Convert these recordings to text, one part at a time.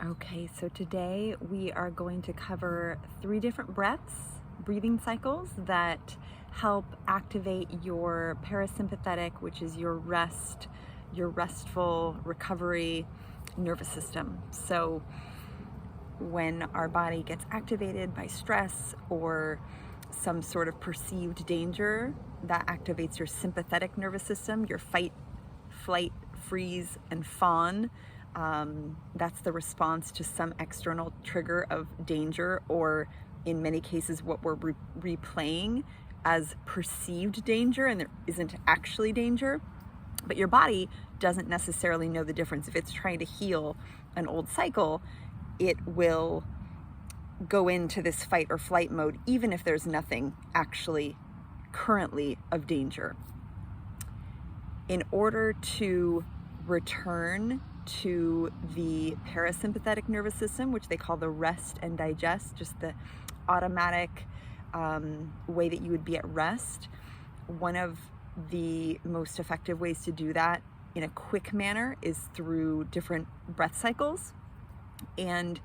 Okay, so today we are going to cover 3 different breathing cycles that help activate your parasympathetic, which is your restful recovery nervous system. So when our body gets activated by stress or some sort of perceived danger, that activates your sympathetic nervous system, your fight, flight, freeze, and fawn. That's the response to some external trigger of danger, or in many cases what we're replaying as perceived danger and there isn't actually danger. But your body doesn't necessarily know the difference. If it's trying to heal an old cycle, it will go into this fight or flight mode even if there's nothing actually currently of danger. In order to return to the parasympathetic nervous system, which they call the rest and digest, just the automatic way that you would be at rest, one of the most effective ways to do that in a quick manner is through different breath cycles. And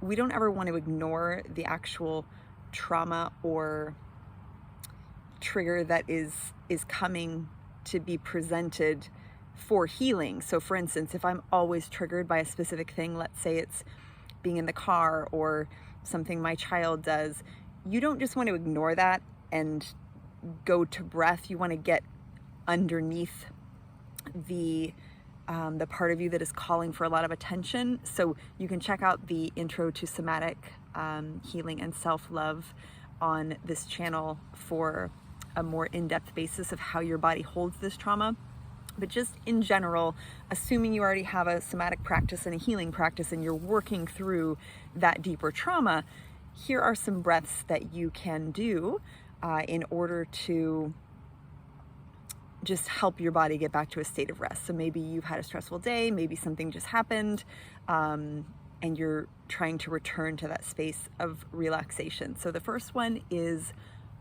we don't ever want to ignore the actual trauma or trigger that is coming to be presented for healing. So for instance, if I'm always triggered by a specific thing, let's say it's being in the car or something my child does, you don't just want to ignore that and go to breath. You want to get underneath the part of you that is calling for a lot of attention. So you can check out the Intro to Somatic Healing and Self-Love on this channel for a more in-depth basis of how your body holds this trauma. But just in general, assuming you already have a somatic practice and a healing practice and you're working through that deeper trauma, here are some breaths that you can do in order to just help your body get back to a state of rest. So maybe you've had a stressful day, maybe something just happened, and you're trying to return to that space of relaxation. So the first one is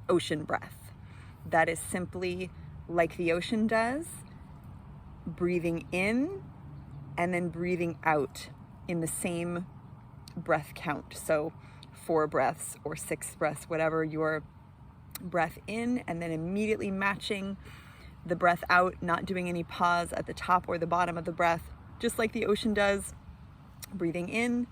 ocean breath. That is simply like the ocean does, breathing in and then breathing out in the same breath count. So 4 breaths or 6 breaths, whatever your breath in, and then immediately matching the breath out, not doing any pause at the top or the bottom of the breath, just like the ocean does, breathing in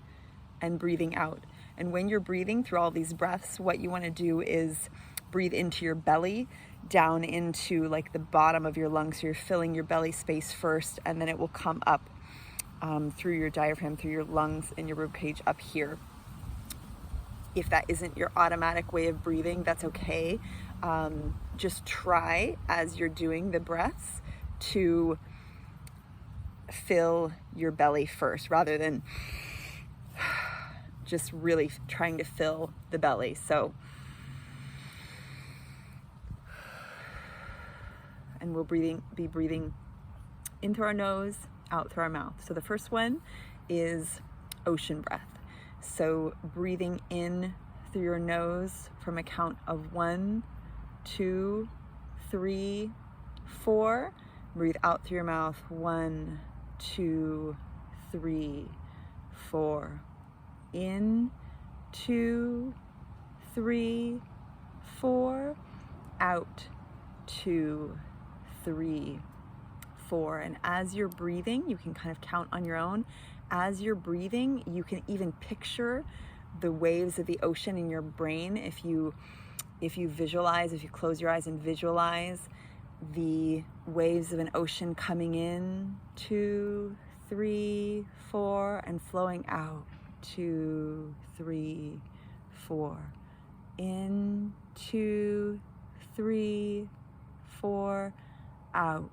and breathing out. And when you're breathing through all these breaths, what you want to do is breathe into your belly, down into like the bottom of your lungs. So you're filling your belly space first, and then it will come up through your diaphragm, through your lungs and your rib cage up here. If that isn't your automatic way of breathing, that's okay. Just try as you're doing the breaths to fill your belly first rather than just really trying to fill the belly. So, and we'll be breathing in through our nose, out through our mouth. So the first one is ocean breath. So breathing in through your nose from a count of 1, 2, 3, 4. Breathe out through your mouth. 1, 2, 3, 4. In, 2, 3, 4. Out, 2, 3, 4. And as you're breathing, you can kind of count on your own. As you're breathing, you can even picture the waves of the ocean in your brain. If you visualize, if you close your eyes and visualize the waves of an ocean coming in, 2, 3, 4, and flowing out, 2, 3, 4. In, 2, 3, 4. Out,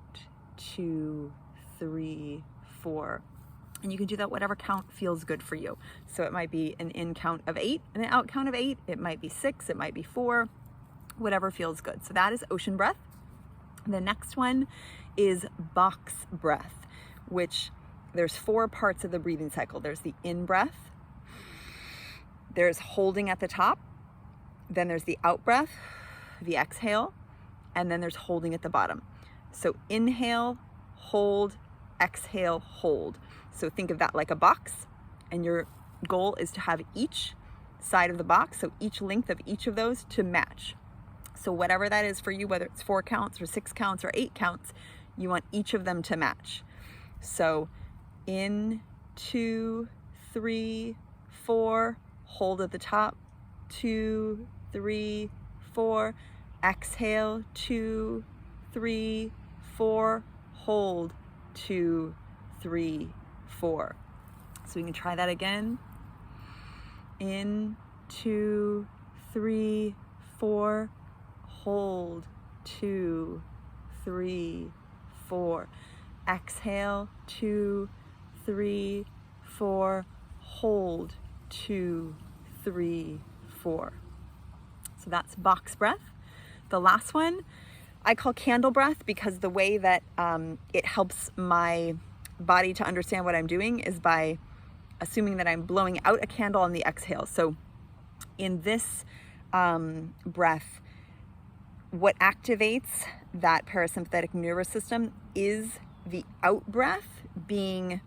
2, 3, 4. And you can do that whatever count feels good for you. So it might be an in count of 8 and an out count of 8. It might be 6, it might be 4, whatever feels good. So that is ocean breath. The next one is box breath, which there's 4 parts of the breathing cycle. There's the in breath, there's holding at the top, then there's the out breath, the exhale, and then there's holding at the bottom. So inhale, hold, exhale, hold. So think of that like a box, and you're goal is to have each side of the box, so each length of each of those, to match. So whatever that is for you, whether it's 4 counts or 6 counts or 8 counts, you want each of them to match. So in, 2, 3, 4, hold at the top, 2, 3, 4, exhale, 2, 3, 4, hold, 2, 3, 4. So we can try that again. In, 2, 3, 4, hold, 2, 3, 4. Exhale, 2, 3, 4, hold, 2, 3, 4. So that's box breath. The last one I call candle breath, because the way that it helps my body to understand what I'm doing is by assuming that I'm blowing out a candle on the exhale. So in this breath, what activates that parasympathetic nervous system is the out breath being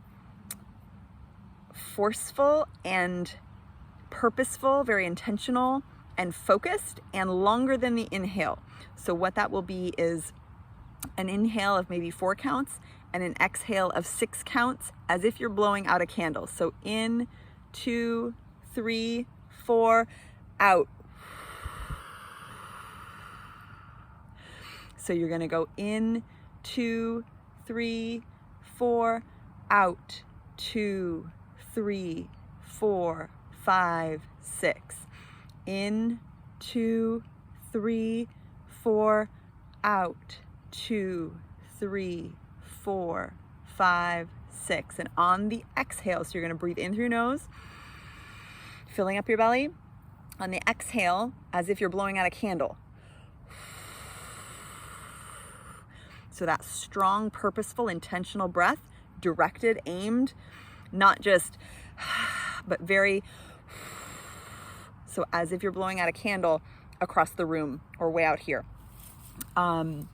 forceful and purposeful, very intentional and focused, and longer than the inhale. So what that will be is an inhale of maybe 4 counts and an exhale of 6 counts, as if you're blowing out a candle. So in, 2, 3, 4, out. So you're going to go in, 2, 3, 4, out, 2, 3, 4, 5, 6. In, 2, 3, 4, out, 2, 3, 4, 5, 6. And on the exhale, so you're going to breathe in through your nose, filling up your belly. On the exhale, as if you're blowing out a candle. So that strong, purposeful, intentional breath, directed, aimed, not just, but very, so as if you're blowing out a candle across the room or way out here. And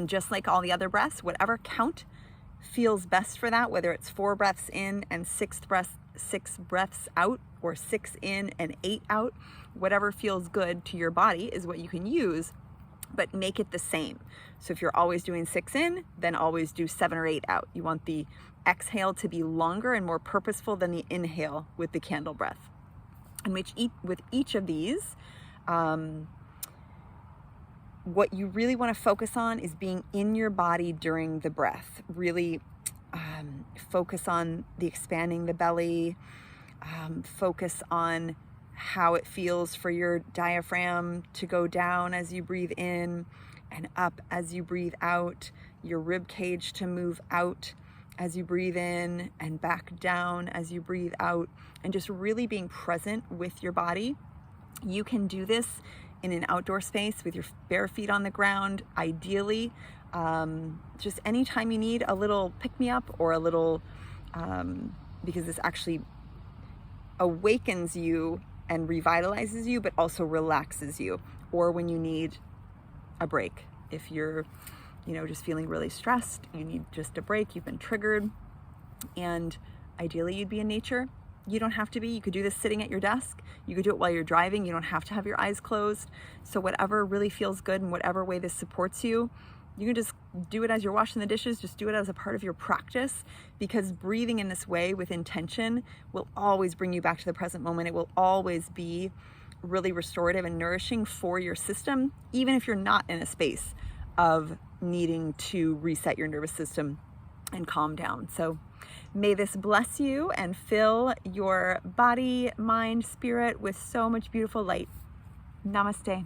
just like all the other breaths, whatever count feels best for that, whether it's 4 breaths in and 6 breaths out, or 6 in and 8 out, whatever feels good to your body is what you can use, but make it the same. So if you're always doing 6 in, then always do 7 or 8 out. You want the exhale to be longer and more purposeful than the inhale with the candle breath. And with each of these, what you really want to focus on is being in your body during the breath. Really focus on the expanding the belly, focus on how it feels for your diaphragm to go down as you breathe in and up as you breathe out, your rib cage to move out as you breathe in and back down as you breathe out, and just really being present with your body. You can do this in an outdoor space with your bare feet on the ground, ideally. Just anytime you need a little pick-me-up or a little, because this actually awakens you and revitalizes you, but also relaxes you. Or when you need a break. If you're, just feeling really stressed, you need just a break, you've been triggered, and ideally you'd be in nature. You don't have to be. You could do this sitting at your desk. You could do it while you're driving. You don't have to have your eyes closed. So whatever really feels good and whatever way this supports you, you can just do it as you're washing the dishes. Just do it as a part of your practice, because breathing in this way with intention will always bring you back to the present moment. It will always be really restorative and nourishing for your system, even if you're not in a space of needing to reset your nervous system and calm down. So may this bless you and fill your body, mind, spirit with so much beautiful light. Namaste.